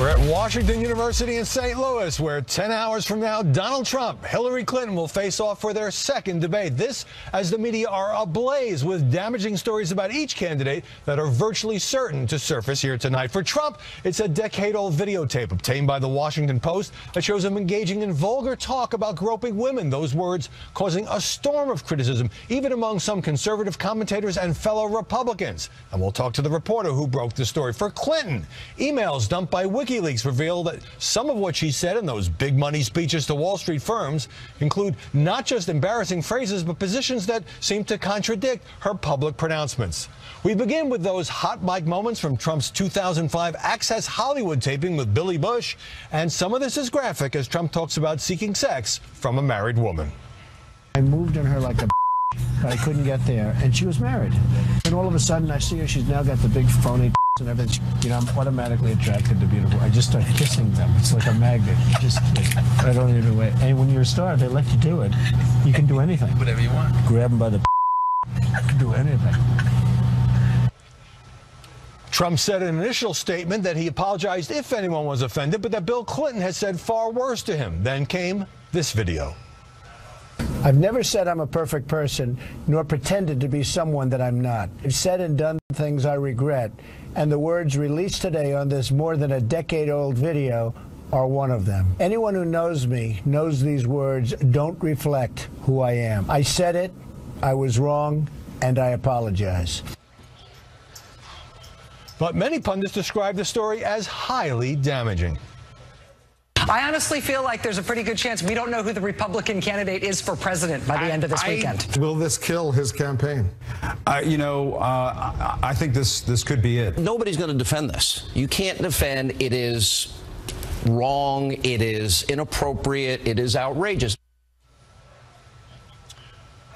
We're at Washington University in St. Louis, where 10 hours from now, Donald Trump, Hillary Clinton will face off for their second debate. This, as the media are ablaze with damaging stories about each candidate that are virtually certain to surface here tonight. For Trump, it's a decade-old videotape obtained by the Washington Post that shows him engaging in vulgar talk about groping women. Those words causing a storm of criticism, even among some conservative commentators and fellow Republicans. And we'll talk to the reporter who broke the story. For Clinton, emails dumped by WikiLeaks reveal that some of what she said in those big money speeches to Wall Street firms include not just embarrassing phrases, but positions that seem to contradict her public pronouncements. We begin with those hot mic moments from Trump's 2005 Access Hollywood taping with Billy Bush. And some of this is graphic as Trump talks about seeking sex from a married woman. I moved on her like a but I couldn't get there, and she was married. And all of a sudden, I see her. She's now got the big phony and everything. You know, I'm automatically attracted to beautiful. I just start kissing them. It's like a magnet. You just kiss. I don't even wait. And when you're a star, they let you do it. You can do anything. Whatever you want. Grab them by the I can do anything. Trump said in an initial statement that he apologized if anyone was offended, but that Bill Clinton had said far worse to him. Then came this video. I've never said I'm a perfect person, nor pretended to be someone that I'm not. I've said and done things I regret, and the words released today on this more than a decade-old video are one of them. Anyone who knows me knows these words don't reflect who I am. I said it, I was wrong, and I apologize. But many pundits describe the story as highly damaging. I honestly feel like there's a pretty good chance we don't know who the Republican candidate is for president by the end of this weekend. Will this kill his campaign? I think this could be it. Nobody's going to defend this. You can't defend. It is wrong. It is inappropriate. It is outrageous.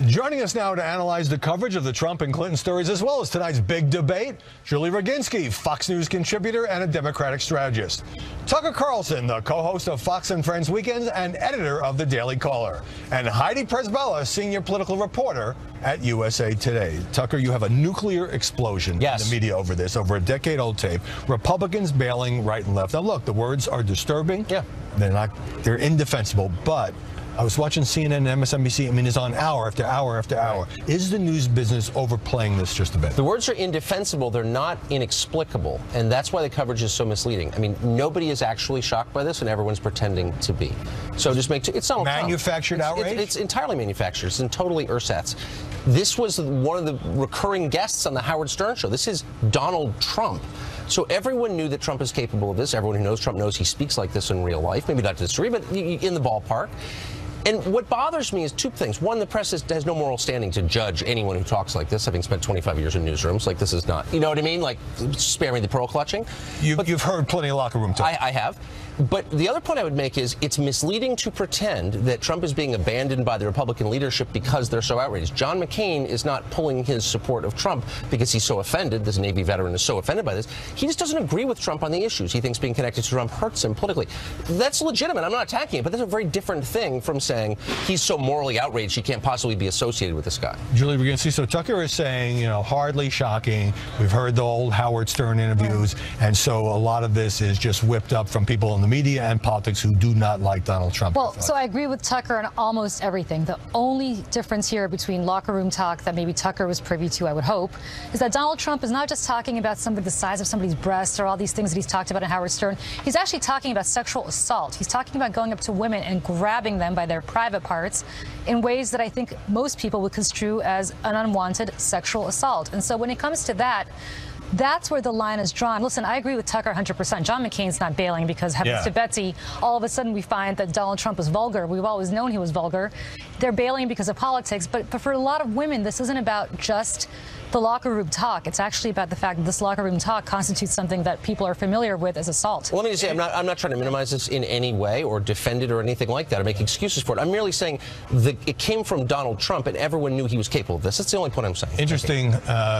Joining us now to analyze the coverage of the Trump and Clinton stories, as well as tonight's big debate, Julie Roginski, Fox News contributor and a Democratic strategist. Tucker Carlson, the co-host of Fox and Friends Weekends and editor of The Daily Caller. And Heidi Presbella, senior political reporter at USA Today. Tucker, you have a nuclear explosion in the media over this, over a decade-old tape. Republicans bailing right and left. Now, look, the words are disturbing. Yeah. They're indefensible, but I was watching CNN and MSNBC. I mean, it's on hour after hour after hour. Is the news business overplaying this just a bit? The words are indefensible. They're not inexplicable. And that's why the coverage is so misleading. I mean, nobody is actually shocked by this, and everyone's pretending to be. So just it's not manufactured outrage? It's entirely manufactured. It's totally ersatz. This was one of the recurring guests on the Howard Stern show. This is Donald Trump. So everyone knew that Trump is capable of this. Everyone who knows Trump knows he speaks like this in real life. Maybe not to this degree, but in the ballpark. And what bothers me is two things. One, the press has no moral standing to judge anyone who talks like this, having spent 25 years in newsrooms. Like, this is not, you know what I mean? Like, spare me the pearl clutching. You've heard plenty of locker room talk. I have. But the other point I would make is it's misleading to pretend that Trump is being abandoned by the Republican leadership because they're so outraged. John McCain is not pulling his support of Trump because he's so offended. This Navy veteran is so offended by this. He just doesn't agree with Trump on the issues. He thinks being connected to Trump hurts him politically. That's legitimate. I'm not attacking it, but that's a very different thing from saying he's so morally outraged he can't possibly be associated with this guy. Julie Roginski, so Tucker is saying, hardly shocking. We've heard the old Howard Stern interviews, and so a lot of this is just whipped up from people in the media and politics who do not like Donald Trump. Well, so I agree with Tucker on almost everything. The only difference here between locker room talk that maybe Tucker was privy to, I would hope, is that Donald Trump is not just talking about the size of somebody's breasts or all these things that he's talked about in Howard Stern. He's actually talking about sexual assault. He's talking about going up to women and grabbing them by their private parts in ways that I think most people would construe as an unwanted sexual assault. And so when it comes to that, that's where the line is drawn. Listen, I agree with Tucker 100%. John McCain's not bailing because, heavens to Betsy, all of a sudden we find that Donald Trump is vulgar. We've always known he was vulgar. They're bailing because of politics. But for a lot of women, this isn't about just the locker room talk. It's actually about the fact that this locker room talk constitutes something that people are familiar with as assault. Well, let me just say, I'm not trying to minimize this in any way or defend it or anything like that or make excuses for it. I'm merely saying that it came from Donald Trump and everyone knew he was capable of this. That's the only point I'm saying. Interesting,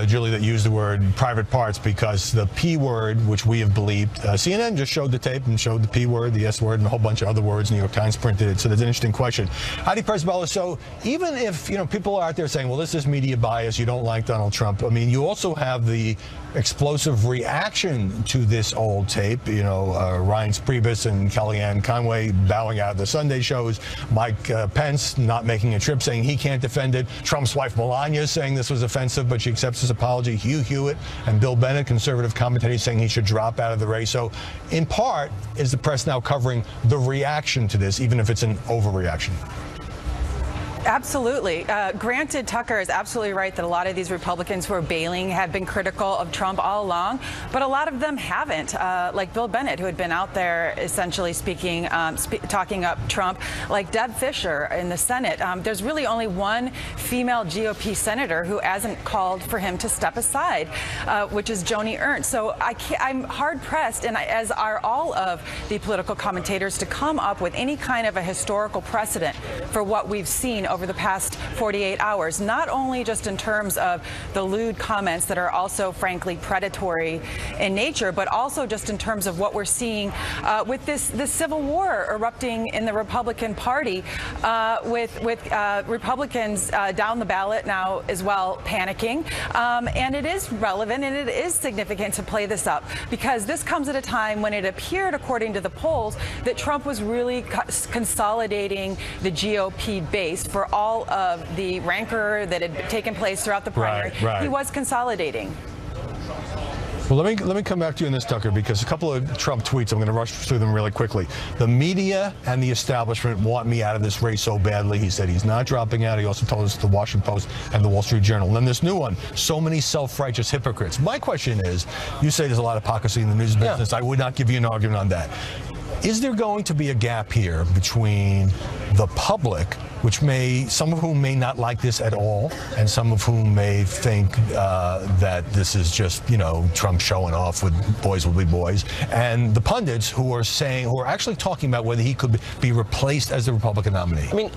Julie, that you used the word private parts, because the P word, which we have believed, CNN just showed the tape and showed the P word, the S word, and a whole bunch of other words. New York Times printed it. So there's an interesting question. Heidi Presbella, so even if, people are out there saying, well, this is media bias, you don't like Donald Trump, I mean, you also have the explosive reaction to this old tape. You know, Ryan Priebus and Kellyanne Conway bowing out of the Sunday shows. Mike Pence not making a trip, saying he can't defend it. Trump's wife Melania saying this was offensive, but she accepts his apology. Hugh Hewitt and Bill Bennett, conservative commentators, saying he should drop out of the race. So, in part, is the press now covering the reaction to this, even if it's an overreaction? Absolutely. Granted, Tucker is absolutely right that a lot of these Republicans who are bailing have been critical of Trump all along, but a lot of them haven't. Like Bill Bennett, who had been out there essentially speaking, talking up Trump, like Deb Fischer in the Senate. There's really only one female GOP senator who hasn't called for him to step aside, which is Joni Ernst. So I'm hard pressed, and as are all of the political commentators, to come up with any kind of a historical precedent for what we've seen over the past 48 hours, not only just in terms of the lewd comments that are also, frankly, predatory in nature, but also just in terms of what we're seeing with this civil war erupting in the Republican Party, with Republicans down the ballot now as well panicking. And it is relevant and it is significant to play this up, because this comes at a time when it appeared, according to the polls, that Trump was really consolidating the GOP base for all of the rancor that had taken place throughout the primary. Right. He was consolidating. Well, let me come back to you on this, Tucker, because a couple of Trump tweets, I'm going to rush through them really quickly. The media and the establishment want me out of this race so badly. He said he's not dropping out. He also told us the Washington Post and the Wall Street Journal. And then this new one, so many self-righteous hypocrites. My question is, you say there's a lot of hypocrisy in the news business. I would not give you an argument on that. Is there going to be a gap here between the public, which some of whom may not like this at all, and some of whom may think that this is just, Trump showing off with boys will be boys, and the pundits who are actually talking about whether he could be replaced as the Republican nominee? I mean,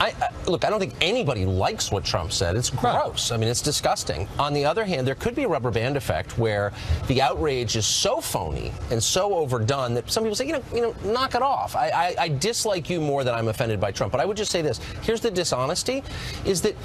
look, I don't think anybody likes what Trump said. It's gross. I mean, it's disgusting. On the other hand, there could be a rubber band effect where the outrage is so phony and so overdone that some people say, knock it off. I dislike you more than I'm offended by Trump. But I would just say this. Here's the dishonesty, is that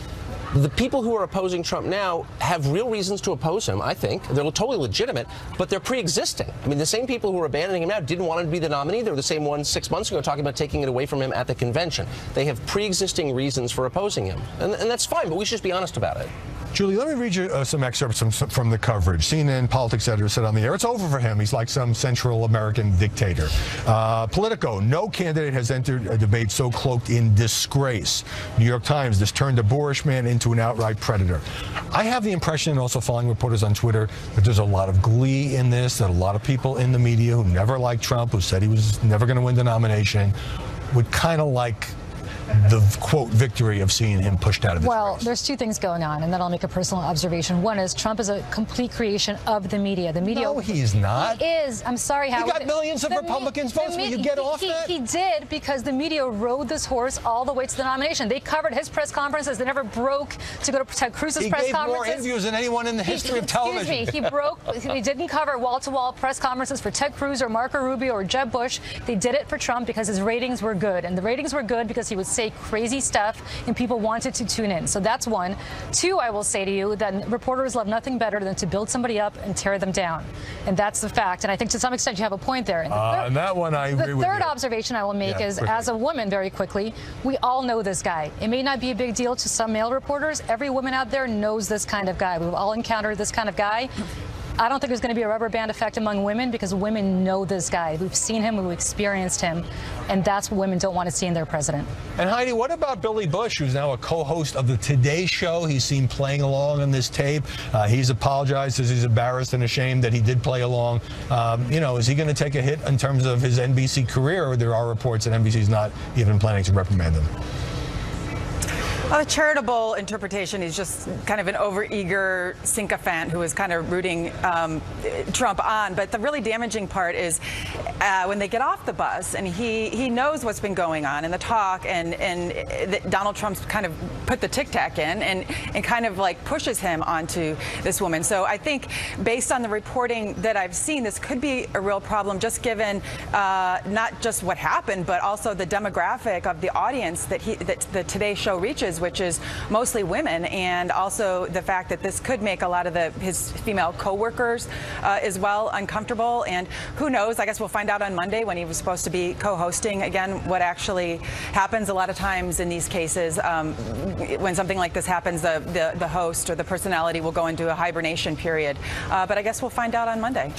the people who are opposing Trump now have real reasons to oppose him, I think. They're totally legitimate, but they're pre-existing. I mean, the same people who are abandoning him now didn't want him to be the nominee. They were the same ones 6 months ago talking about taking it away from him at the convention. They have pre-existing reasons for opposing him. And that's fine, but we should just be honest about it. Julie, let me read you some excerpts from the coverage. CNN politics editor said on the air, it's over for him. He's like some Central American dictator. Politico, no candidate has entered a debate so cloaked in disgrace. New York Times, this turned a boorish man into an outright predator. I have the impression, and also following reporters on Twitter, that there's a lot of glee in this, that a lot of people in the media who never liked Trump, who said he was never going to win the nomination, would kind of like the, quote, victory of seeing him pushed out of this race. There's two things going on, and then I'll make a personal observation. One is Trump is a complete creation of the media. The media. No, he's not. He is. I'm sorry, Howard. He got millions of Republicans votes. Will you get off that? He did, because the media rode this horse all the way to the nomination. They covered his press conferences. They never broke to go to Ted Cruz's press conferences. He gave more interviews than anyone in the history of television. Excuse me. He didn't cover wall-to-wall press conferences for Ted Cruz or Marco Rubio or Jeb Bush. They did it for Trump because his ratings were good. And the ratings were good because he would say crazy stuff and people wanted to tune in. So that's one. Two, I will say to you that reporters love nothing better than to build somebody up and tear them down. And that's the fact. And I think to some extent you have a point there. And that one I agree with you. The third observation I will make is, as a woman, very quickly, we all know this guy. It may not be a big deal to some male reporters. Every woman out there knows this kind of guy. We've all encountered this kind of guy. I don't think there's going to be a rubber band effect among women because women know this guy. We've seen him, we've experienced him, and that's what women don't want to see in their president. And Heidi, what about Billy Bush, who's now a co-host of the Today Show? He's seen playing along on this tape. He's apologized, says he's embarrassed and ashamed that he did play along. Is he going to take a hit in terms of his NBC career, or there are reports that NBC's not even planning to reprimand him? Well, the charitable interpretation is just kind of an overeager sycophant who is kind of rooting Trump on. But the really damaging part is when they get off the bus and he knows what's been going on in the talk, and Donald Trump's kind of put the tic-tac in and kind of like pushes him onto this woman. So I think based on the reporting that I've seen, this could be a real problem, just given not just what happened, but also the demographic of the audience that the Today Show reaches. speeches, which is mostly women, and also the fact that this could make a lot of his female co-workers as well uncomfortable. And who knows, I guess we'll find out on Monday when he was supposed to be co-hosting again what actually happens. A lot of times in these cases, when something like this happens, the host or the personality will go into a hibernation period. But I guess we'll find out on Monday.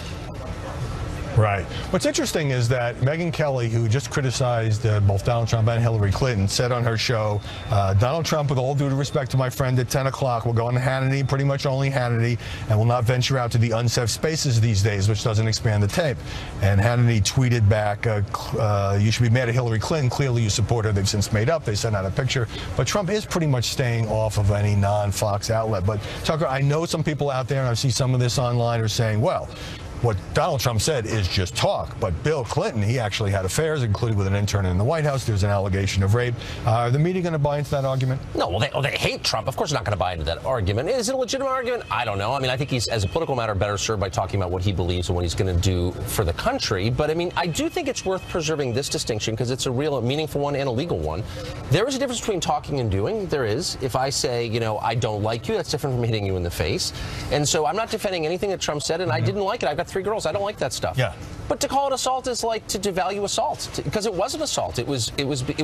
Right. What's interesting is that Megyn Kelly, who just criticized both Donald Trump and Hillary Clinton, said on her show, Donald Trump, with all due respect to my friend at 10 o'clock, will go on Hannity, pretty much only Hannity, and will not venture out to the unsafe spaces these days, which doesn't expand the tape. And Hannity tweeted back, you should be mad at Hillary Clinton. Clearly you support her. They've since made up. They sent out a picture. But Trump is pretty much staying off of any non-Fox outlet. But Tucker, I know some people out there, and I see some of this online, are saying, well, what Donald Trump said is just talk, but Bill Clinton, he actually had affairs, including with an intern in the White House. There's an allegation of rape. Are the media going to buy into that argument? No, well, they hate Trump. Of course they're not going to buy into that argument. Is it a legitimate argument? I don't know. I mean, I think he's, as a political matter, better served by talking about what he believes and what he's going to do for the country. But, I mean, I do think it's worth preserving this distinction because it's a real, meaningful one and a legal one. There is a difference between talking and doing. There is. If I say, you know, I don't like you, that's different from hitting you in the face. And so I'm not defending anything that Trump said, and I didn't like it. I've got 3 girls. I don't like that stuff. Yeah. But to call it assault is like to devalue assault, because it wasn't assault. It was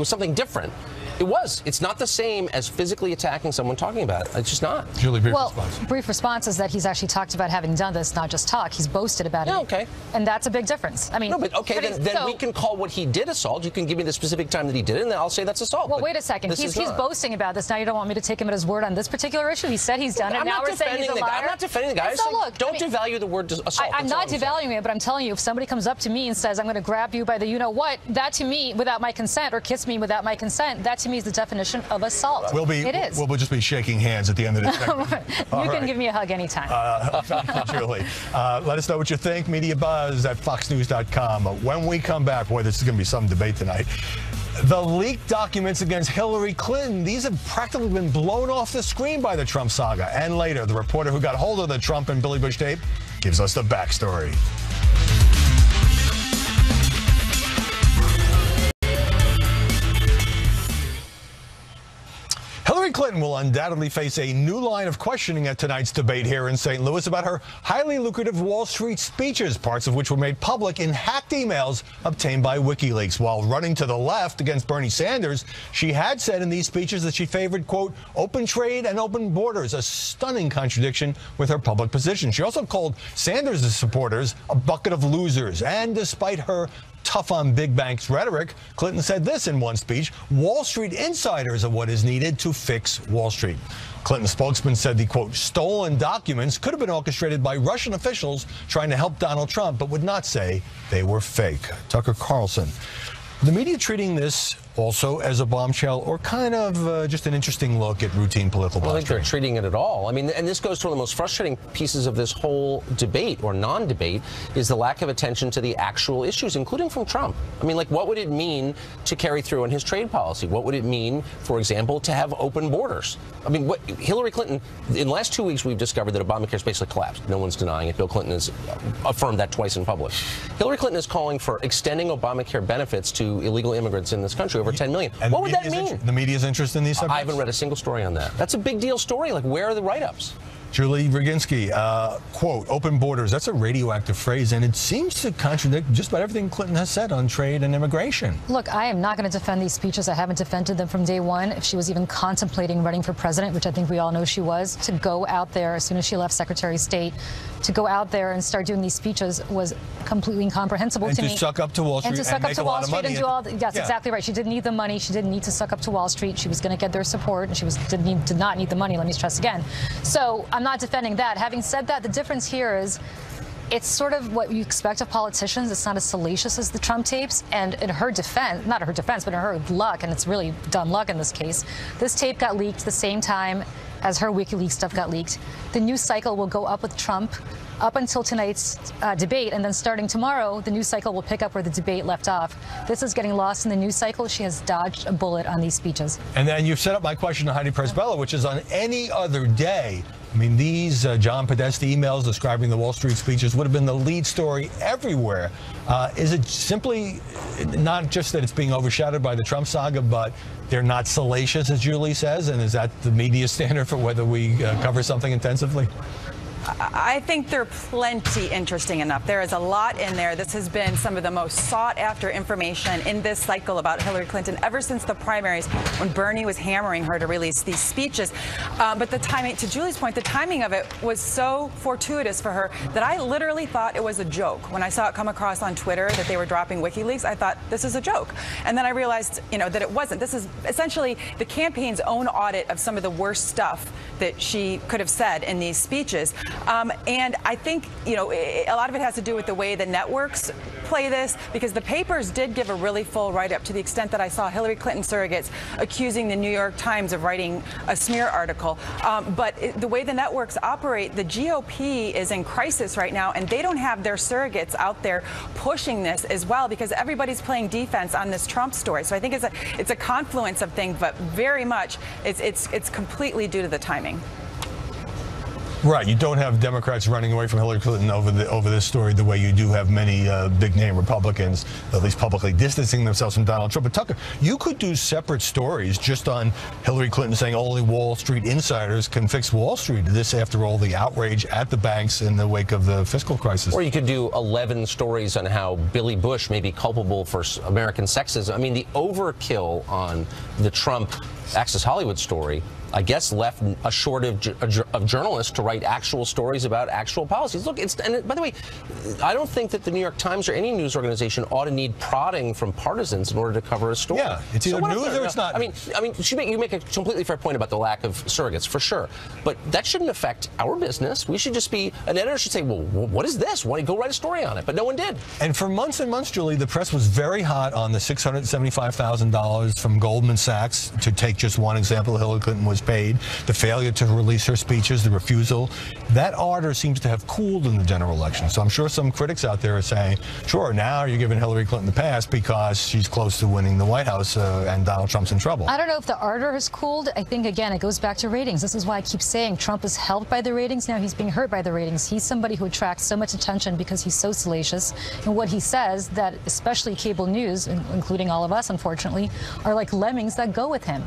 something different. It was. It's not the same as physically attacking someone talking about it. It's just not. Julie, brief response. Brief response is that he's actually talked about having done this, not just talk. He's boasted about it. Yeah, okay. And that's a big difference. I mean, no, but okay, then we can call what he did assault. You can give me the specific time that he did it, and then I'll say that's assault. Well, wait a second. He's boasting about this. Now you don't want me to take him at his word on this particular issue. He said he's done it. Now we're saying he's a liar. I'm not defending the guy. So look, don't devalue the word assault. I'm not devaluing it, but I'm telling you, if somebody comes up to me and says, I'm going to grab you by the you-know-what, that to me, without my consent, or kiss me without my consent, that to me is the definition of assault. It is. We'll just be shaking hands at the end of this segment. You can give me a hug anytime. Julie, let us know what you think. MediaBuzz@foxnews.com. When we come back, boy, this is going to be some debate tonight. The leaked documents against Hillary Clinton, these have practically been blown off the screen by the Trump saga. And later, the reporter who got hold of the Trump and Billy Bush tape gives us the backstory. Hillary Clinton will undoubtedly face a new line of questioning at tonight's debate here in St. Louis about her highly lucrative Wall Street speeches, parts of which were made public in hacked emails obtained by WikiLeaks. While running to the left against Bernie Sanders, she had said in these speeches that she favored, quote, open trade and open borders, a stunning contradiction with her public position. She also called Sanders' supporters a bucket of losers. And despite her tough on big banks rhetoric, Clinton said this in one speech: Wall Street insiders are what is needed to fix Wall Street. Clinton's spokesman said the, quote, stolen documents could have been orchestrated by Russian officials trying to help Donald Trump, but would not say they were fake. Tucker Carlson. The media treating this also as a bombshell, or kind of just an interesting look at routine political posturing? I don't think they're treating it at all. I mean, and this goes to one of the most frustrating pieces of this whole debate, or non-debate, is the lack of attention to the actual issues, including from Trump. I mean, like, what would it mean to carry through in his trade policy? What would it mean, for example, to have open borders? I mean, what Hillary Clinton, in the last 2 weeks, we've discovered that Obamacare's basically collapsed. No one's denying it. Bill Clinton has affirmed that twice in public. Hillary Clinton is calling for extending Obamacare benefits to illegal immigrants in this country, over 10 million. And what would that mean? The media's interest in these subjects? I haven't read a single story on that. That's a big deal story. Like, where are the write-ups? Julie Roginski, quote, open borders. That's a radioactive phrase, and it seems to contradict just about everything Clinton has said on trade and immigration. Look, I am not going to defend these speeches. I haven't defended them from day one. If she was even contemplating running for president, which I think we all know she was, to go out there as soon as she left Secretary of State, to go out there and start doing these speeches was completely incomprehensible to me. And to suck up to Wall Street and to suck up to Wall Street and do all. Yes, yeah. Exactly right. She didn't need the money. She didn't need to suck up to Wall Street. She was going to get their support, and she did not need the money. Let me stress again. So I'm not defending that. Having said that, the difference here is it's sort of what you expect of politicians. It's not as salacious as the Trump tapes. And in her defense, not her defense, but in her luck, and it's really dumb luck in this case, this tape got leaked the same time as her WikiLeaks stuff got leaked. The news cycle will go up with Trump up until tonight's debate, and then starting tomorrow, the news cycle will pick up where the debate left off. This is getting lost in the news cycle. She has dodged a bullet on these speeches. And then you've set up my question to Heidi Presbella, which is, on any other day, I mean, these John Podesta emails describing the Wall Street speeches would have been the lead story everywhere. Is it simply not just that it's being overshadowed by the Trump saga, but they're not salacious, as Julie says? And is that the media standard for whether we cover something intensively? I think they're plenty interesting enough. There is a lot in there. This has been some of the most sought after information in this cycle about Hillary Clinton ever since the primaries, when Bernie was hammering her to release these speeches. But the timing, to Julie's point, the timing of it was so fortuitous for her that I literally thought it was a joke. When I saw it come across on Twitter that they were dropping WikiLeaks, I thought this is a joke. And then I realized, that it wasn't. This is essentially the campaign's own audit of some of the worst stuff that she could have said in these speeches. And I think, a lot of it has to do with the way the networks play this, because the papers did give a really full write-up, to the extent that I saw Hillary Clinton surrogates accusing the New York Times of writing a smear article. But the way the networks operate, the GOP is in crisis right now, and they don't have their surrogates out there pushing this as well, because everybody's playing defense on this Trump story. So I think it's a confluence of things, but very much it's completely due to the timing. Right. You don't have Democrats running away from Hillary Clinton over this story the way you do have many big-name Republicans, at least publicly, distancing themselves from Donald Trump. But Tucker, you could do separate stories just on Hillary Clinton saying only Wall Street insiders can fix Wall Street. This, after all, the outrage at the banks in the wake of the fiscal crisis. Or you could do 11 stories on how Billy Bush may be culpable for American sexism. I mean, the overkill on the Trump Access Hollywood story, I guess, left a shortage of journalists to write actual stories about actual policies. Look, and by the way, I don't think that the New York Times or any news organization ought to need prodding from partisans in order to cover a story. Yeah, it's either news or it's not. I mean, you make a completely fair point about the lack of surrogates, for sure. But that shouldn't affect our business. We should just be, an editor should say, well, what is this? Why don't you go write a story on it? But no one did. And for months and months, Julie, the press was very hot on the $675,000 from Goldman Sachs, to take just one example. Hillary Clinton was paid, the failure to release her speeches, the refusal. That ardor seems to have cooled in the general election. So I'm sure some critics out there are saying, sure, now you're giving Hillary Clinton the pass because she's close to winning the White House and Donald Trump's in trouble. I don't know if the ardor has cooled. I think, again, it goes back to ratings. This is why I keep saying Trump is helped by the ratings. Now he's being hurt by the ratings. He's somebody who attracts so much attention because he's so salacious. And what he says, that especially cable news, including all of us, unfortunately, are like lemmings that go with him.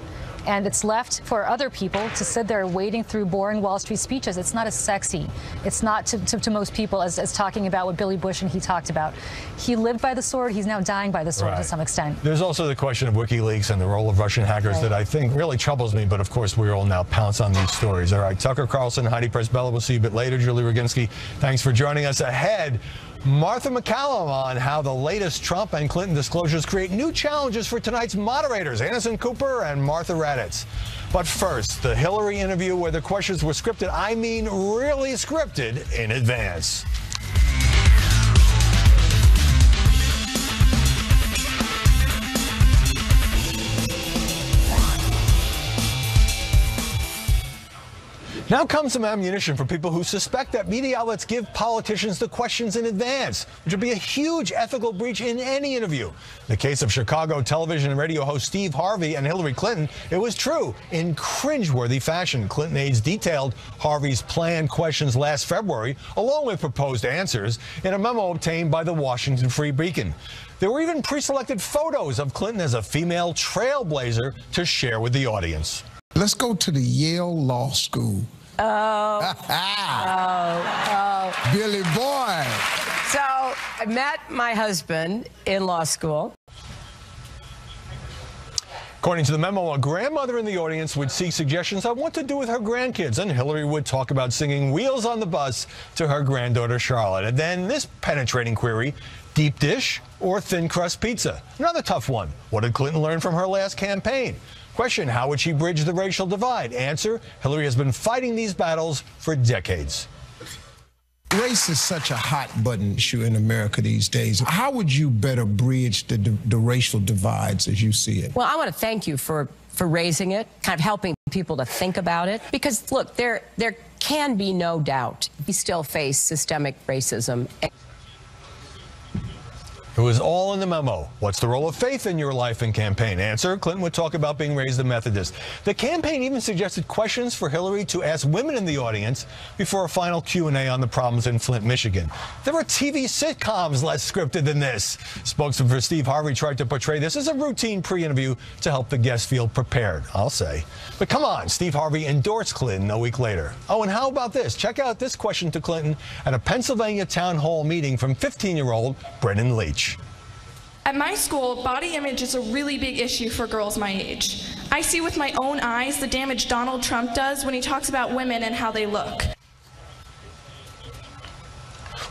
And it's left for other people to sit there wading through boring Wall Street speeches. It's not as sexy. It's not to most people as talking about what Billy Bush and he talked about. He lived by the sword. He's now dying by the sword to some extent. There's also the question of WikiLeaks and the role of Russian hackers that I think really troubles me. But of course, we all now pounce on these stories. All right, Tucker Carlson, Heidi Presbella. We'll see you a bit later. Julie Roginski, thanks for joining us. Ahead, Martha McCallum on how the latest Trump and Clinton disclosures create new challenges for tonight's moderators, Anderson Cooper and Martha Raddatz. But first, the Hillary interview where the questions were scripted, I mean really scripted, in advance. Now comes some ammunition for people who suspect that media outlets give politicians the questions in advance, which would be a huge ethical breach in any interview. In the case of Chicago television and radio host Steve Harvey and Hillary Clinton, it was true. In cringeworthy fashion, Clinton aides detailed Harvey's planned questions last February, along with proposed answers, in a memo obtained by the Washington Free Beacon. There were even pre-selected photos of Clinton as a female trailblazer to share with the audience. Let's go to the Yale Law School. Billy boy. So I met my husband in law school. According to the memo, a grandmother in the audience would seek suggestions on what to do with her grandkids, and Hillary would talk about singing Wheels on the Bus to her granddaughter Charlotte. And then this penetrating query: deep dish or thin crust pizza? Another tough one. What did Clinton learn from her last campaign? Question: how would she bridge the racial divide? Answer: Hillary has been fighting these battles for decades. Race is such a hot button issue in America these days. How would you better bridge the racial divides as you see it? Well, I want to thank you for raising it, kind of helping people to think about it. Because, look, there can be no doubt we still face systemic racism. It was all in the memo. What's the role of faith in your life and campaign? Answer, Clinton would talk about being raised a Methodist. The campaign even suggested questions for Hillary to ask women in the audience before a final Q&A on the problems in Flint, Michigan. There were TV sitcoms less scripted than this. Spokesman for Steve Harvey tried to portray this as a routine pre-interview to help the guests feel prepared, I'll say. But come on, Steve Harvey endorsed Clinton a week later. Oh, and how about this? Check out this question to Clinton at a Pennsylvania town hall meeting from 15-year-old Brennan Leach. At my school, body image is a really big issue for girls my age. I see with my own eyes the damage Donald Trump does when he talks about women and how they look.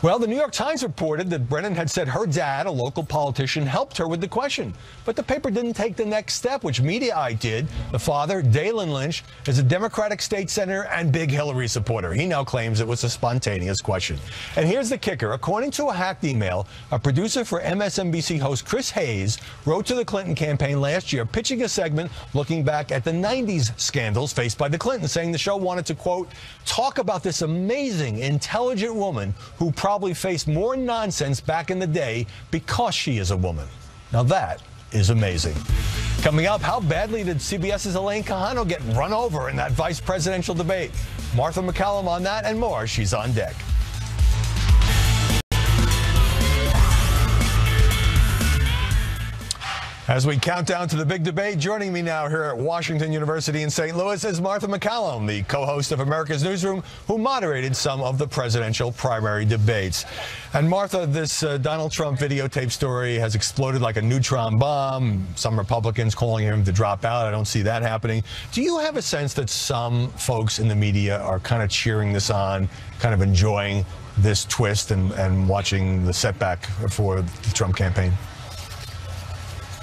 Well, the New York Times reported that Brennan had said her dad, a local politician, helped her with the question. But the paper didn't take the next step, which Mediaite did. The father, Dalen Lynch, is a Democratic state senator and big Hillary supporter. He now claims it was a spontaneous question. And here's the kicker. According to a hacked email, a producer for MSNBC host Chris Hayes wrote to the Clinton campaign last year, pitching a segment looking back at the 90s scandals faced by the Clintons, saying the show wanted to, quote, talk about this amazing, intelligent woman who probably faced more nonsense back in the day because she is a woman. Now that is amazing. Coming up, how badly did CBS's Elaine Quijano get run over in that vice presidential debate? Martha McCallum on that and more. She's on deck. As we count down to the big debate, joining me now here at Washington University in St. Louis is Martha McCallum, the co-host of America's Newsroom, who moderated some of the presidential primary debates. And Martha, this Donald Trump videotape story has exploded like a neutron bomb. Some Republicans calling him to drop out. I don't see that happening. Do you have a sense that some folks in the media are kind of cheering this on, kind of enjoying this twist and watching the setback for the Trump campaign?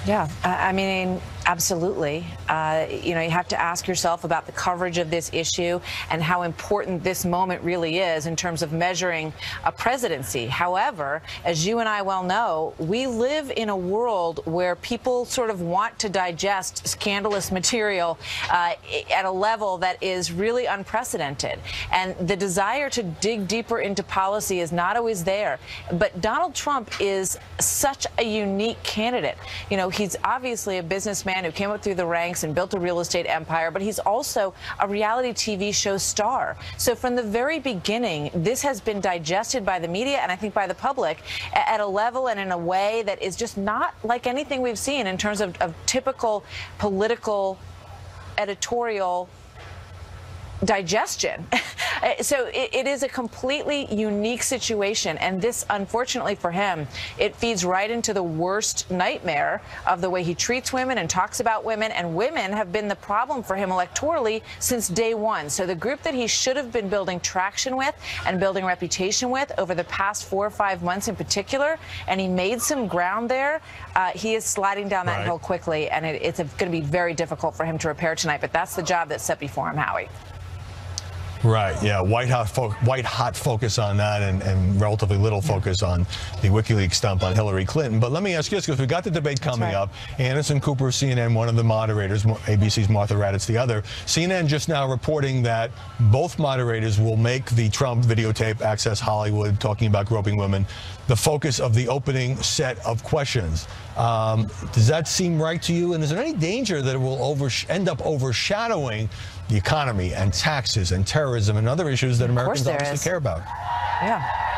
Yeah, I mean, absolutely. You know, you have to ask yourself about the coverage of this issue and how important this moment really is in terms of measuring a presidency. However, as you and I well know, we live in a world where people sort of want to digest scandalous material at a level that is really unprecedented. And the desire to dig deeper into policy is not always there. But Donald Trump is such a unique candidate. You know, he's obviously a businessman who came up through the ranks and built a real estate empire, but he's also a reality TV show star. So from the very beginning, this has been digested by the media and I think by the public at a level and in a way that is just not like anything we've seen in terms of typical political editorial digestion. So it is a completely unique situation, and this, unfortunately for him, it feeds right into the worst nightmare of the way he treats women and talks about women, and women have been the problem for him electorally since day one. So the group that he should have been building traction with and building reputation with over the past 4 or 5 months in particular, and he made some ground there, he is sliding down that hill quickly, and it's going to be very difficult for him to repair tonight, but that's the job that's set before him, Howie. Right, yeah, white hot focus on that and relatively little focus on the WikiLeaks stump on Hillary Clinton. But let me ask you this, because we've got the debate coming up. Anderson Cooper, CNN, one of the moderators, ABC's Martha Raddatz, the other. CNN just now reporting that both moderators will make the Trump videotape, Access Hollywood, talking about groping women, the focus of the opening set of questions. Does that seem right to you? And is there any danger that it will end up overshadowing the economy and taxes and terrorism and other issues that Americans obviously care about? Yeah.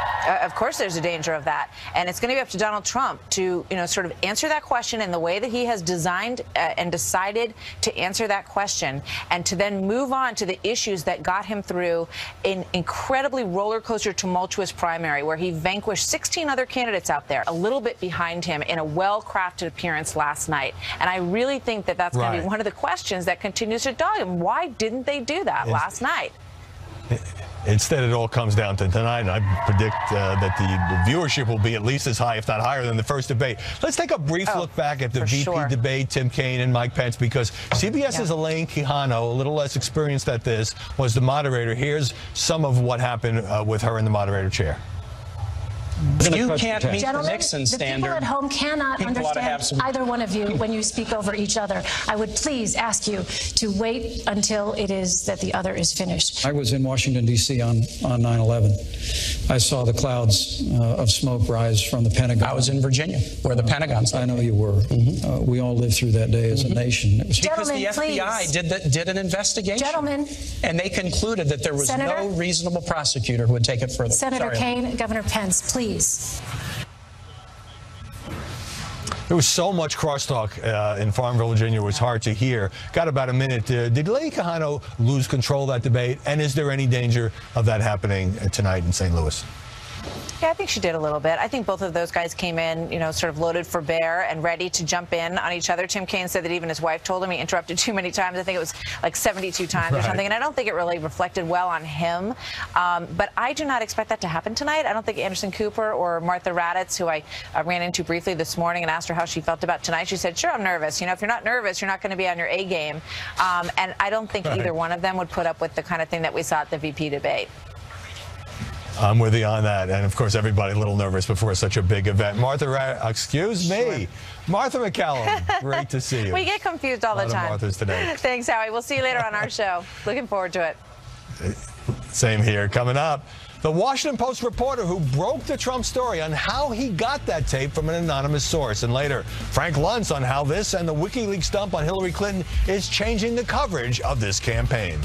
Of course there's a danger of that. And it's going to be up to Donald Trump to, sort of answer that question in the way that he has designed and decided to answer that question, and to then move on to the issues that got him through an incredibly roller coaster, tumultuous primary where he vanquished 16 other candidates out there, a little bit behind him in a well-crafted appearance last night. And I really think that that's going to be one of the questions that continues to dog him. Why didn't they do that last night? Instead, it all comes down to tonight, and I predict that the viewership will be at least as high, if not higher, than the first debate. Let's take a brief look back at the VP debate, Tim Kaine and Mike Pence, because CBS's Elaine Quijano, a little less experienced at this, was the moderator. Here's some of what happened with her in the moderator chair. If you can't meet the Nixon the standard, people at home cannot understand either one of you when you speak over each other. I would please ask you to wait until it is that the other is finished. I was in Washington, D.C. on 9/11. I saw the clouds of smoke rise from the Pentagon. I was in Virginia, where the Pentagon's. I know you were. We all lived through that day as a nation. It was because the FBI did an investigation. Gentlemen. And they concluded that there was no reasonable prosecutor who would take it further. Senator Kaine, Governor Pence, please. There was so much crosstalk in Farmville, Virginia. It was hard to hear. Got about a minute. Did Lady Quijano lose control of that debate? And is there any danger of that happening tonight in St. Louis? Yeah, I think she did a little bit. I think both of those guys came in, you know, sort of loaded for bear and ready to jump in on each other. Tim Kaine said that even his wife told him he interrupted too many times. I think it was like 72 times or something. And I don't think it really reflected well on him. But I do not expect that to happen tonight. I don't think Anderson Cooper or Martha Raddatz, who I ran into briefly this morning and asked her how she felt about tonight, she said, sure, I'm nervous. You know, if you're not nervous, you're not going to be on your A game. And I don't think either one of them would put up with the kind of thing that we saw at the VP debate. I'm with you on that. And, of course, everybody a little nervous before such a big event. Martha McCallum, great to see you. We get confused all the time. A lot of Marthas today. Thanks, Howie. We'll see you later on our show. Looking forward to it. Same here. Coming up, the Washington Post reporter who broke the Trump story on how he got that tape from an anonymous source. And later, Frank Luntz on how this and the WikiLeaks dump on Hillary Clinton is changing the coverage of this campaign.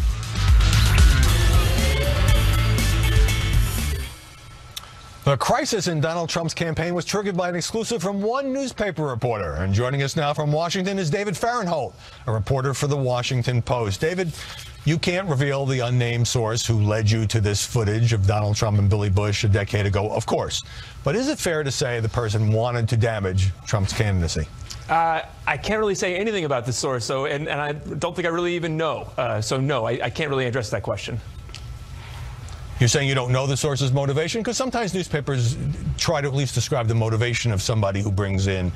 The crisis in Donald Trump's campaign was triggered by an exclusive from one newspaper reporter. And joining us now from Washington is David Fahrenthold, a reporter for the Washington Post. David, you can't reveal the unnamed source who led you to this footage of Donald Trump and Billy Bush a decade ago, of course. But is it fair to say the person wanted to damage Trump's candidacy? I can't really say anything about the source, and I don't think I really even know. So no, I can't really address that question. You're saying you don't know the source's motivation? Because sometimes newspapers try to at least describe the motivation of somebody who brings in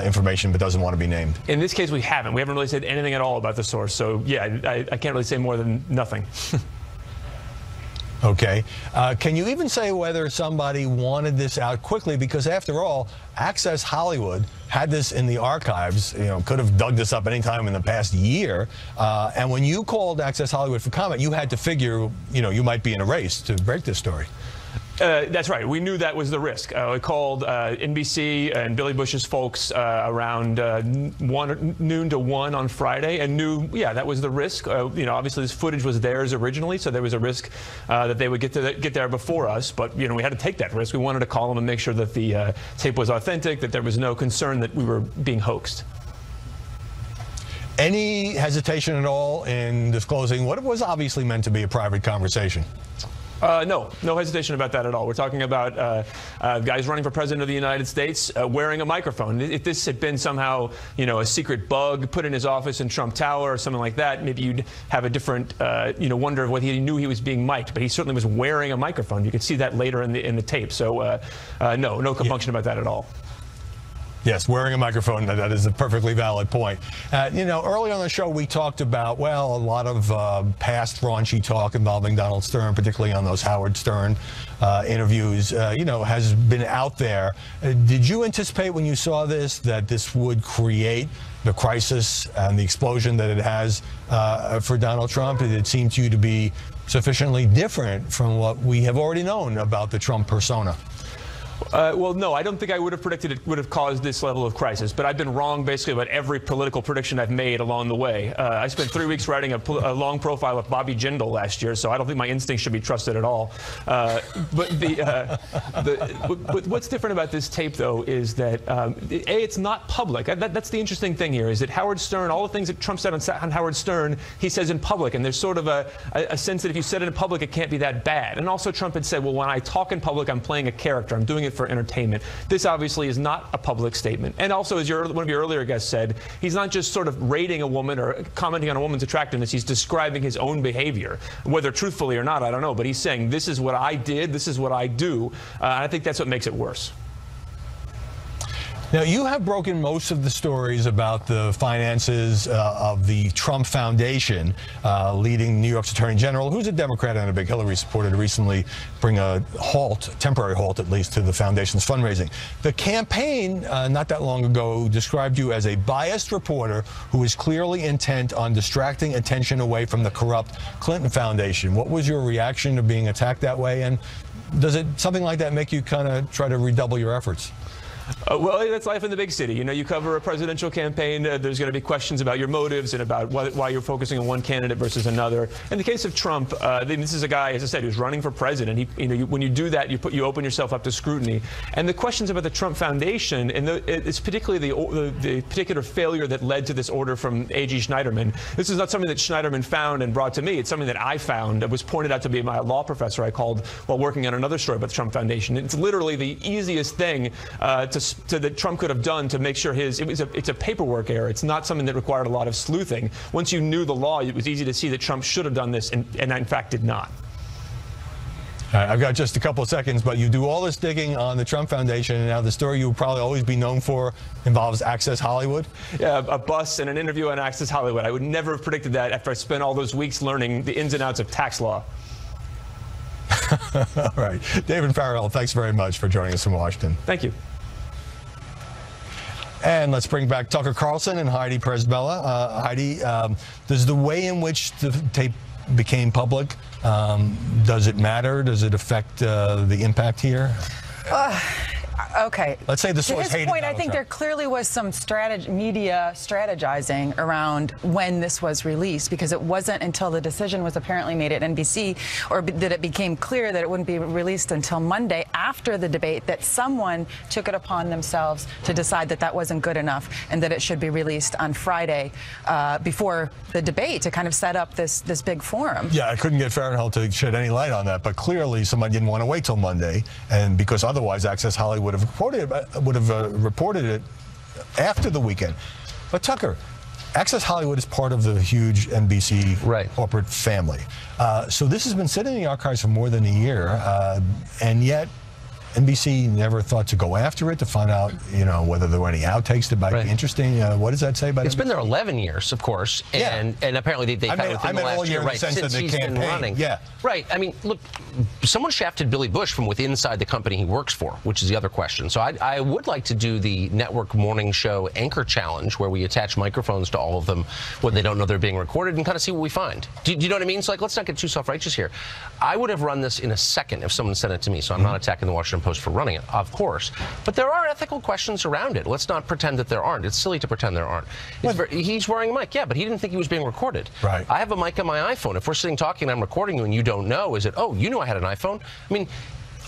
information but doesn't want to be named. In this case, we haven't. We haven't really said anything at all about the source. So, yeah, I can't really say more than nothing. Okay. Can you even say whether somebody wanted this out quickly? Because after all, Access Hollywood had this in the archives, you know, could have dug this up anytime in the past year. And when you called Access Hollywood for comment, you had to figure, you know, you might be in a race to break this story. That's right. We knew that was the risk. I called NBC and Billy Bush's folks around noon to 1 on Friday and knew, yeah, that was the risk. You know, obviously this footage was theirs originally, so there was a risk that they would get there before us. But, you know, we had to take that risk. We wanted to call them and make sure that the tape was authentic, that there was no concern that we were being hoaxed. Any hesitation at all in disclosing what was obviously meant to be a private conversation? No hesitation about that at all. We're talking about guys running for president of the United States wearing a microphone. If this had been somehow, you know, a secret bug put in his office in Trump Tower or something like that, maybe you'd have a different, you know, wonder of whether he knew he was being mic'd. But he certainly was wearing a microphone. You could see that later in the tape. So no compunction about that at all. Yes, wearing a microphone, that is a perfectly valid point. You know, early on the show, we talked about, well, a lot of past raunchy talk involving Donald Stern, particularly on those Howard Stern interviews, you know, has been out there. Did you anticipate when you saw this that this would create the crisis and the explosion that it has for Donald Trump? Did it seem to you to be sufficiently different from what we have already known about the Trump persona? Well, no, I don't think I would have predicted it would have caused this level of crisis, but I've been wrong basically about every political prediction I've made along the way. I spent 3 weeks writing a long profile of Bobby Jindal last year, so I don't think my instincts should be trusted at all. But what's different about this tape, though, is that, A, it's not public. That's the interesting thing here, is that Howard Stern, all the things that Trump said on Howard Stern, he says in public, and there's sort of a sense that if you said it in public, it can't be that bad. And also Trump had said, well, when I talk in public, I'm playing a character. I'm doing it for entertainment. This obviously is not a public statement. And also, as one of your earlier guests said, he's not just sort of rating a woman or commenting on a woman's attractiveness. He's describing his own behavior, whether truthfully or not, I don't know. But he's saying, this is what I did, this is what I do. And I think that's what makes it worse. Now, you have broken most of the stories about the finances of the Trump Foundation, leading New York's Attorney General, who's a Democrat and a big Hillary supporter, to recently bring a halt, temporary halt at least, to the foundation's fundraising. The campaign, not that long ago, described you as a biased reporter who is clearly intent on distracting attention away from the corrupt Clinton Foundation. What was your reaction to being attacked that way, and does something like that make you kind of try to redouble your efforts? Well, that's life in the big city. You know, you cover a presidential campaign, there's going to be questions about your motives and about why you're focusing on one candidate versus another. In the case of Trump, this is a guy, as I said, who's running for president. When you do that, you open yourself up to scrutiny. And the questions about the Trump Foundation, and it's particularly the particular failure that led to this order from A.G. Schneiderman. This is not something that Schneiderman found and brought to me. It's something that I found. It was pointed out to me by a law professor I called while working on another story about the Trump Foundation. It's literally the easiest thing that Trump could have done to make sure it's a paperwork error. It's not something that required a lot of sleuthing. Once you knew the law, it was easy to see that Trump should have done this and in fact did not. All right, I've got just a couple of seconds, but you do all this digging on the Trump Foundation, and now the story you will probably always be known for involves Access Hollywood. Yeah, a bus and an interview on Access Hollywood. I would never have predicted that after I spent all those weeks learning the ins and outs of tax law. All right. David Farrell, thanks very much for joining us from Washington. Thank you. And let's bring back Tucker Carlson and Heidi Presbella. Heidi, does the way in which the tape became public, does it matter? Does it affect the impact here? Okay. Let's say the source hated At his point, Donald I think Trump. there clearly was some media strategizing around when this was released, because it wasn't until the decision was apparently made at NBC, or that it became clear that it wouldn't be released until Monday after the debate, that someone took it upon themselves to decide that that wasn't good enough and that it should be released on Friday before the debate, to kind of set up this big forum. Yeah, I couldn't get Farrell to shed any light on that, but clearly somebody didn't want to wait till Monday, and because otherwise Access Hollywood would have reported it after the weekend. But Tucker, Access Hollywood is part of the huge NBC corporate family. So this has been sitting in the archives for more than a year, and yet NBC never thought to go after it to find out, whether there were any outtakes that might be interesting. What does that say about it? It's been there 11 years, of course, and apparently they found within the last year, since he's been running. Yeah. Right. I mean, look, someone shafted Billy Bush from within inside the company he works for, which is the other question. So I would like to do the network morning show anchor challenge, where we attach microphones to all of them when they don't know they're being recorded, and kind of see what we find. Do you know what I mean? So, let's not get too self-righteous here. I would have run this in a second if someone sent it to me, so I'm not attacking the Washington Post for running it, of course. But there are ethical questions around it. Let's not pretend that there aren't. It's silly to pretend there aren't. He's wearing a mic, yeah, but he didn't think he was being recorded. Right. I have a mic on my iPhone. If we're sitting talking and I'm recording you and you don't know, is it, oh, you knew I had an iPhone? I mean,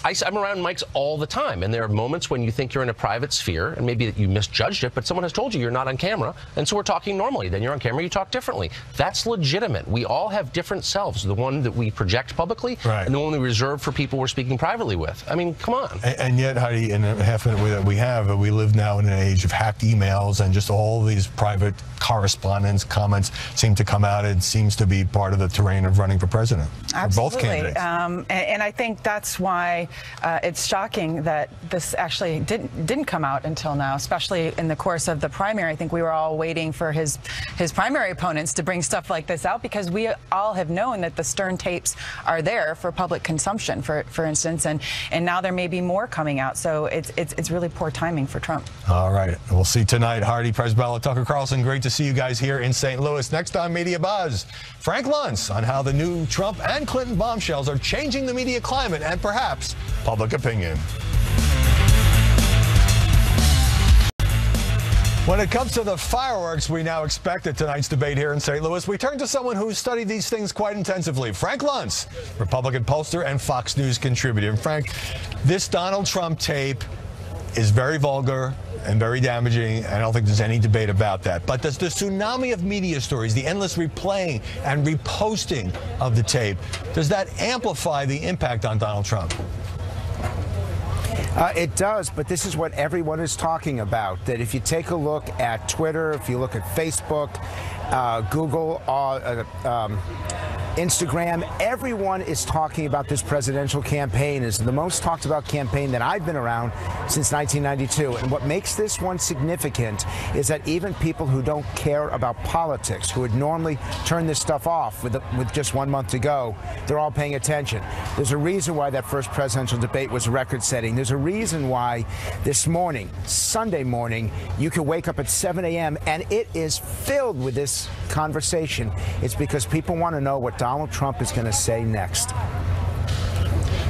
I'm around mics all the time, and there are moments when you think you're in a private sphere, and maybe that you misjudged it, but someone has told you you're not on camera, and so we're talking normally. Then you're on camera, you talk differently. That's legitimate. We all have different selves, the one that we project publicly, and the one we reserve for people we're speaking privately with. I mean, come on. And yet, Heidi, in a half minute that we live now in an age of hacked emails, and just all these private correspondence, comments seem to come out. It seems to be part of the terrain of running for president. Absolutely. For both candidates. And I think that's why it's shocking that this actually didn't come out until now, especially in the course of the primary. I think we were all waiting for his primary opponents to bring stuff like this out, because we all have known that the Stern tapes are there for public consumption, for instance, and now there may be more coming out. So it's really poor timing for Trump. All right. We'll see tonight. Heidi Presbella, Tucker Carlson, great to see you guys here in St. Louis. Next on Media Buzz, Frank Luntz on how the new Trump and Clinton bombshells are changing the media climate and perhaps public opinion. When it comes to the fireworks we now expect at tonight's debate here in St. Louis, we turn to someone who's studied these things quite intensively. Frank Luntz, Republican pollster and Fox News contributor. And Frank, this Donald Trump tape is very vulgar and very damaging. I don't think there's any debate about that. But does the tsunami of media stories, the endless replaying and reposting of the tape, does that amplify the impact on Donald Trump? It does, but this is what everyone is talking about, that if you take a look at Twitter, if you look at Facebook, Google, Instagram. Everyone is talking about this presidential campaign. It's the most talked about campaign that I've been around since 1992. And what makes this one significant is that even people who don't care about politics, who would normally turn this stuff off with just 1 month to go, they're all paying attention. There's a reason why that first presidential debate was record-setting. There's a reason why this morning, Sunday morning, you can wake up at 7 a.m. and it is filled with this conversation. It's because people want to know what Donald Trump is going to say next.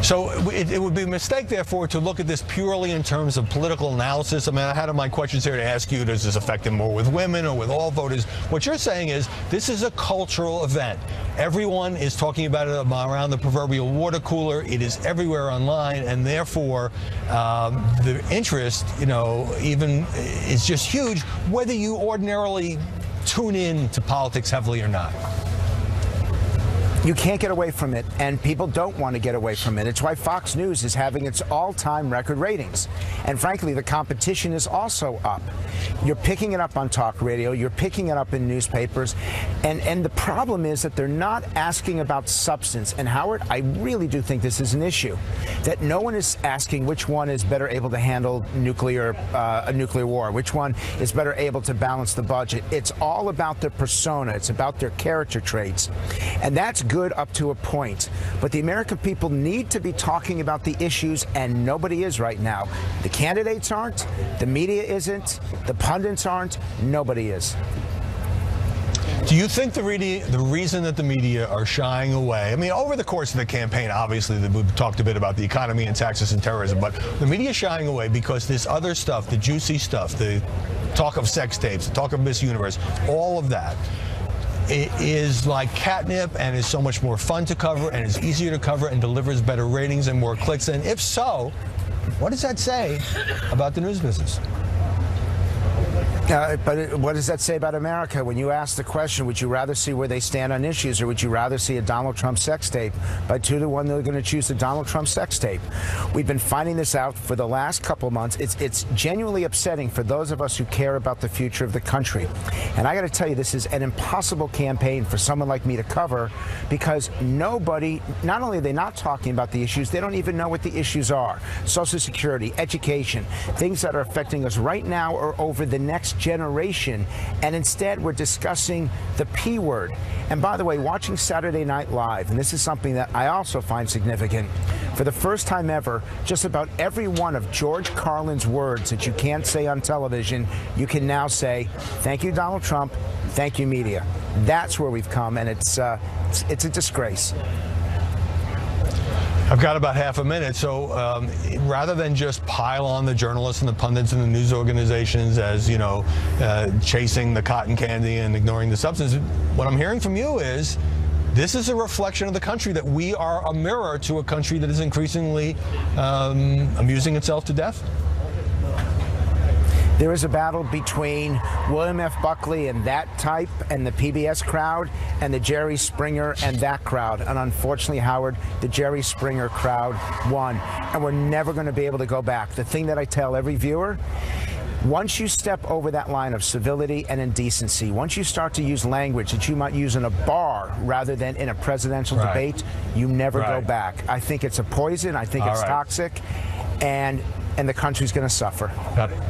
So it would be a mistake, therefore, to look at this purely in terms of political analysis. I mean, I had my questions here to ask you, does this affect him more with women or with all voters? What you're saying is this is a cultural event. Everyone is talking about it around the proverbial water cooler. It is everywhere online, and therefore the interest, even is just huge, whether you ordinarily tune in to politics heavily or not. You can't get away from it, and people don't want to get away from it. It's why Fox News is having its all-time record ratings. And frankly, the competition is also up. You're picking it up on talk radio, you're picking it up in newspapers, and the problem is that they're not asking about substance. And Howard, I really do think this is an issue, that no one is asking which one is better able to handle a nuclear war, which one is better able to balance the budget. It's all about their persona, it's about their character traits, and that's good up to a point. But the American people need to be talking about the issues, and nobody is right now. The candidates aren't, the media isn't, the pundits aren't, nobody is. Do you think the reason that the media are shying away, I mean, over the course of the campaign, obviously, we've talked a bit about the economy and taxes and terrorism, but the media is shying away because this other stuff, the juicy stuff, the talk of sex tapes, the talk of Miss Universe, all of that, it is like catnip and is so much more fun to cover and is easier to cover and delivers better ratings and more clicks. And if so, what does that say about the news business? But what does that say about America? When you ask the question, would you rather see where they stand on issues, or would you rather see a Donald Trump sex tape? By 2-1, they're going to choose the Donald Trump sex tape. We've been finding this out for the last couple of months. It's genuinely upsetting for those of us who care about the future of the country. And I got to tell you, this is an impossible campaign for someone like me to cover, because nobody, not only are they not talking about the issues, they don't even know what the issues are. Social Security, education, things that are affecting us right now or over the next generation, and instead we're discussing the P word. And by the way, watching Saturday Night Live, and this is something that I also find significant, for the first time ever, just about every one of George Carlin's words that you can't say on television, you can now say, thank you, Donald Trump, thank you, media. That's where we've come, and it's a disgrace. I've got about half a minute, so rather than just pile on the journalists and the pundits and the news organizations as, chasing the cotton candy and ignoring the substance, what I'm hearing from you is this is a reflection of the country, that we are a mirror to a country that is increasingly amusing itself to death. There is a battle between William F. Buckley and that type and the PBS crowd, and the Jerry Springer and that crowd. And unfortunately, Howard, the Jerry Springer crowd won. And we're never going to be able to go back. The thing that I tell every viewer, once you step over that line of civility and indecency, once you start to use language that you might use in a bar rather than in a presidential debate, you never go back. I think it's a poison. I think it's toxic. And the country's going to suffer. Got it.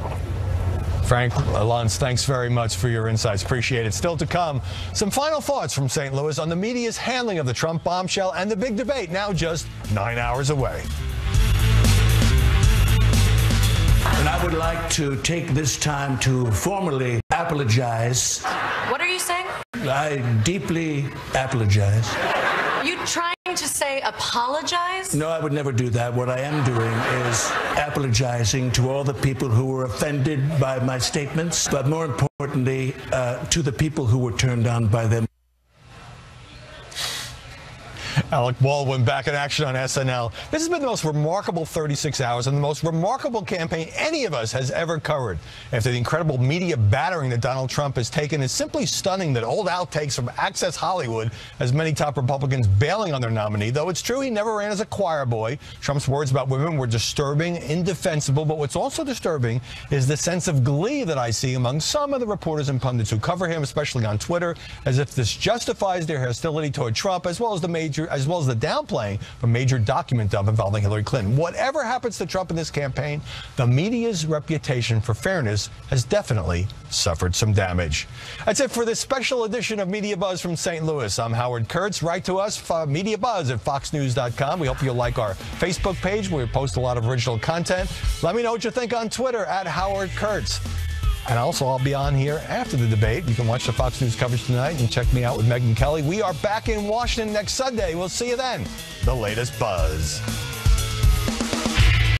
Frank Luntz, thanks very much for your insights. Appreciate it. Still to come, some final thoughts from St. Louis on the media's handling of the Trump bombshell and the big debate, now just 9 hours away. And I would like to take this time to formally apologize. What are you saying? I deeply apologize. Are you trying to say apologize? No, I would never do that. What I am doing is apologizing to all the people who were offended by my statements, but more importantly, to the people who were turned on by them. Alec Baldwin back in action on SNL. This has been the most remarkable 36 hours and the most remarkable campaign any of us has ever covered. After the incredible media battering that Donald Trump has taken, it's simply stunning that old outtakes from Access Hollywood has many top Republicans bailing on their nominee. Though it's true he never ran as a choir boy. Trump's words about women were disturbing, indefensible. But what's also disturbing is the sense of glee that I see among some of the reporters and pundits who cover him, especially on Twitter, as if this justifies their hostility toward Trump, as well as the downplaying from major document dump involving Hillary Clinton. Whatever happens to Trump in this campaign, the media's reputation for fairness has definitely suffered some damage. That's it for this special edition of Media Buzz from St. Louis. I'm Howard Kurtz. Write to us, mediabuzz@foxnews.com. We hope you'll like our Facebook page where we post a lot of original content. Let me know what you think on Twitter @HowardKurtz. And also, I'll be on here after the debate. You can watch the Fox News coverage tonight and check me out with Megyn Kelly. We are back in Washington next Sunday. We'll see you then. The latest buzz.